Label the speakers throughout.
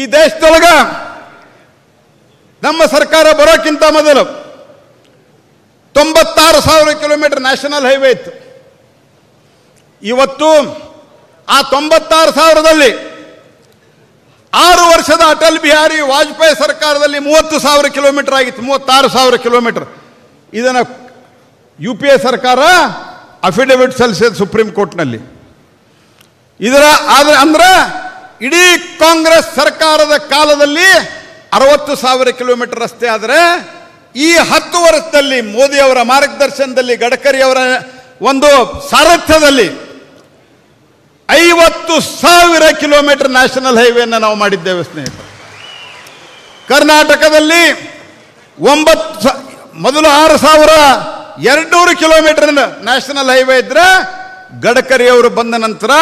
Speaker 1: ಈ ದೇಶದೊಳಗ ನಮ್ಮ ಸರ್ಕಾರ ಬರೋಕ್ಕಿಂತ ಮೊದಲು 96,000 ಕಿಲೋಮೀಟರ್ ನ್ಯಾಷನಲ್ ಹೈವೇ ಇತ್ತು. ಇವತ್ತು ಆ 96,000ದಲ್ಲಿ 6 ವರ್ಷದ ಅಟಲ್ ಬಿಹಾರಿ ವಾಜಪೇಯಿ ಸರ್ಕಾರದಲ್ಲಿ 30,000 ಕಿಲೋಮೀಟರ್ ಆಗಿತ್ತು. 36,000 ಕಿಲೋಮೀಟರ್. ಇದನ್ನು UPA ಸರ್ಕಾರ ಅಫಿಡವಿಟ್ ಸಲ್ಲಿಸಿದ ಸುಪ್ರೀಂ ಕೋರ್ಟ್ನಲ್ಲಿ. ಇದರ ಅಂದ್ರೆ ಇಡೀ ಕಾಂಗ್ರೆಸ್ ಸರ್ಕಾರದ ಕಾಲದಲ್ಲಿ 60,000 ಕಿಲೋಮೀಟರ್ ರಸ್ತೆ. ಆದರೆ ಈ 10 ವರ್ಷದಲ್ಲಿ ಮೋದಿ ಅವರ ಮಾರ್ಗದರ್ಶನದಲ್ಲಿ, ಗಡ್ಕರಿ ಅವರ ಒಂದು ಸಾರಥ್ಯದಲ್ಲಿ 50,000 ಕಿಲೋಮೀಟರ್ ನ್ಯಾಷನಲ್ ಹೈವೇಯನ್ನು ನಾವು ಮಾಡಿದ್ದೇವೆ ಸ್ನೇಹಿತರೆ. ಕರ್ನಾಟಕದಲ್ಲಿ ಮೊದಲು 6,200 ಕಿಲೋಮೀಟರ್ ನ್ಯಾಷನಲ್ ಹೈವೇ ಇದ್ರೆ ಗಡ್ಕರಿ ಅವರು ಬಂದ ನಂತರ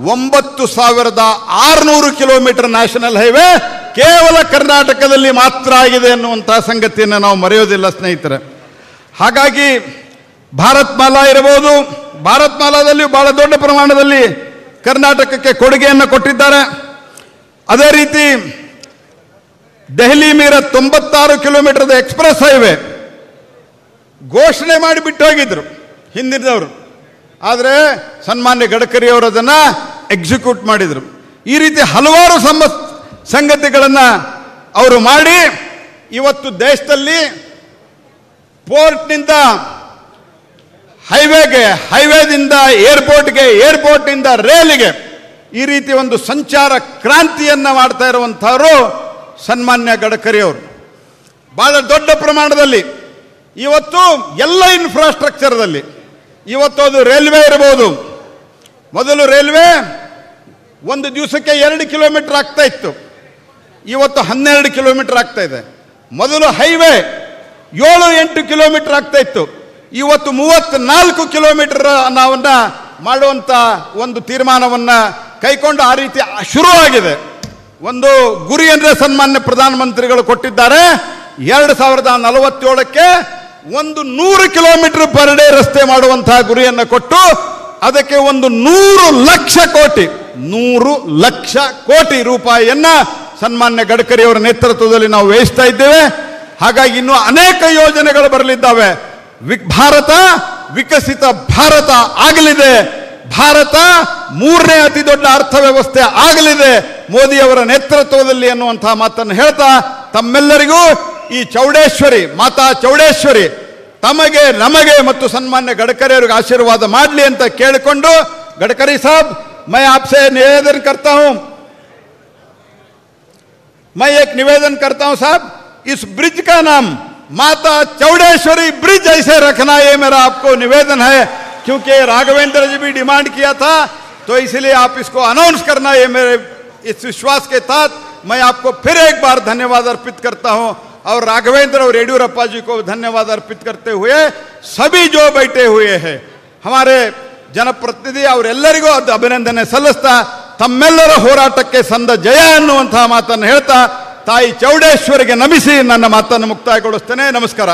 Speaker 1: 9,600 ಕಿಲೋಮೀಟರ್ ನ್ಯಾಷನಲ್ ಹೈವೇ ಕೇವಲ ಕರ್ನಾಟಕದಲ್ಲಿ ಮಾತ್ರ ಆಗಿದೆ ಅನ್ನುವಂತಹ ಸಂಗತಿಯನ್ನು ನಾವು ಮರೆಯೋದಿಲ್ಲ ಸ್ನೇಹಿತರೆ. ಹಾಗಾಗಿ ಭಾರತ್ ಮಾಲಾ ಇರಬಹುದು, ಭಾರತ್ ಮಾಲಾದಲ್ಲಿ ಬಹಳ ದೊಡ್ಡ ಪ್ರಮಾಣದಲ್ಲಿ ಕರ್ನಾಟಕಕ್ಕೆ ಕೊಡುಗೆಯನ್ನು ಕೊಟ್ಟಿದ್ದಾರೆ. ಅದೇ ರೀತಿ ದೆಹಲಿ ಮೀರ 96 ಕಿಲೋಮೀಟರ್ ಎಕ್ಸ್ಪ್ರೆಸ್ ಹೈವೇ ಘೋಷಣೆ ಮಾಡಿ ಬಿಟ್ಟು ಹೋಗಿದ್ರು ಹಿಂದಿನವರು. ಆದರೆ ಸನ್ಮಾನ್ಯ ಗಡ್ಕರಿ ಅವರು ಅದನ್ನು ಎಕ್ಸಿಕ್ಯೂಟ್ ಮಾಡಿದರು. ಈ ರೀತಿ ಹಲವಾರು ಸಂಗತಿಗಳನ್ನು ಅವರು ಮಾಡಿ ಇವತ್ತು ದೇಶದಲ್ಲಿ ಪೋರ್ಟ್ನಿಂದ ಹೈವೇಗೆ, ಹೈವೇದಿಂದ ಏರ್ಪೋರ್ಟ್ಗೆ, ಏರ್ಪೋರ್ಟ್ನಿಂದ ರೈಲಿಗೆ ಈ ರೀತಿ ಒಂದು ಸಂಚಾರ ಕ್ರಾಂತಿಯನ್ನು ಮಾಡ್ತಾ ಇರುವಂಥವರು ಸನ್ಮಾನ್ಯ ಗಡ್ಕರಿ ಅವರು. ಬಹಳ ದೊಡ್ಡ ಪ್ರಮಾಣದಲ್ಲಿ ಇವತ್ತು ಎಲ್ಲ ಇನ್ಫ್ರಾಸ್ಟ್ರಕ್ಚರ್ದಲ್ಲಿ ಇವತ್ತು ಅದು ರೈಲ್ವೆ ಇರಬಹುದು. ಮೊದಲು ರೈಲ್ವೆ ಒಂದು ದಿವಸಕ್ಕೆ 2 ಕಿಲೋಮೀಟರ್ ಆಗ್ತಾ ಇತ್ತು, ಇವತ್ತು 12 ಕಿಲೋಮೀಟರ್ ಆಗ್ತಾ ಇದೆ. ಮೊದಲು ಹೈವೇ 7-8 ಕಿಲೋಮೀಟರ್ ಆಗ್ತಾ ಇತ್ತು, ಇವತ್ತು 34 ಕಿಲೋಮೀಟರ್ ನಾವನ್ನ ಮಾಡುವಂತ ಒಂದು ತೀರ್ಮಾನವನ್ನ ಕೈಕೊಂಡು ಆ ರೀತಿ ಶುರುವಾಗಿದೆ. ಒಂದು ಗುರಿಯನ್ನೇ ಸನ್ಮಾನ್ಯ ಪ್ರಧಾನಮಂತ್ರಿಗಳು ಕೊಟ್ಟಿದ್ದಾರೆ. 2047ಕ್ಕೆ 100 ಕಿಲೋಮೀಟರ್ ಪರ್ ಡೇ ರಸ್ತೆ ಮಾಡುವಂತಹ ಗುರಿಯನ್ನು ಕೊಟ್ಟು ಅದಕ್ಕೆ 100 ಲಕ್ಷ ಕೋಟಿ ರೂಪಾಯಿಯನ್ನ ಸನ್ಮಾನ್ಯ ಗಡ್ಕರಿ ಅವರ ನೇತೃತ್ವದಲ್ಲಿ ನಾವು ವ್ಯಯಿಸ್ತಾ ಇದ್ದೇವೆ. ಹಾಗಾಗಿ ಇನ್ನೂ ಅನೇಕ ಯೋಜನೆಗಳು ಬರಲಿದ್ದಾವೆ. ಭಾರತ ವಿಕಸಿತ ಭಾರತ ಆಗಲಿದೆ. ಭಾರತ 3ನೇ ಅತಿ ದೊಡ್ಡ ಅರ್ಥವ್ಯವಸ್ಥೆ ಆಗಲಿದೆ ಮೋದಿ ಅವರ ನೇತೃತ್ವದಲ್ಲಿ ಅನ್ನುವಂತಹ ಮಾತನ್ನು ಹೇಳ್ತಾ ತಮ್ಮೆಲ್ಲರಿಗೂ ಈ ಚೌಡೇಶ್ವರಿ, ಮಾತಾ ಚೌಡೇಶ್ವರಿ ತಮಗೆ, ನಮಗೆ ಮತ್ತು ಸನ್ಮಾನ್ಯ ಗಡ್ಕರಿ ಅವರಿಗೆ ಆಶೀರ್ವಾದ ಮಾಡಲಿ ಅಂತ ಕೇಳಿಕೊಂಡು, गडकरी साहब मैं आपसे निवेदन करता हूं, मैं एक निवेदन करता हूं साहब, इस ब्रिज का नाम माता चौडेश्वरी ब्रिज ऐसे रखना, ये मेरा आपको निवेदन है, क्योंकि राघवेंद्र जी भी डिमांड किया था, तो इसलिए आप इसको अनाउंस करना। ये मेरे इस विश्वास के साथ मैं आपको फिर एक बार धन्यवाद अर्पित करता हूं और राघवेंद्र और येडियुरप्पा जी को धन्यवाद अर्पित करते हुए सभी जो बैठे हुए हैं हमारे ಜನಪ್ರತಿನಿಧಿ ಅವರೆಲ್ಲರಿಗೂ ಅಭಿನಂದನೆ ಸಲ್ಲಿಸ್ತಾ ತಮ್ಮೆಲ್ಲರ ಹೋರಾಟಕ್ಕೆ ಸಂದ ಜಯ ಅನ್ನುವಂತಹ ಮಾತನ್ನು ಹೇಳ್ತಾ ತಾಯಿ ಚೌಡೇಶ್ವರಿಗೆ ನಮಿಸಿ ನನ್ನ ಮಾತನ್ನು ಮುಕ್ತಾಯಗೊಳಿಸ್ತೇನೆ. ನಮಸ್ಕಾರ.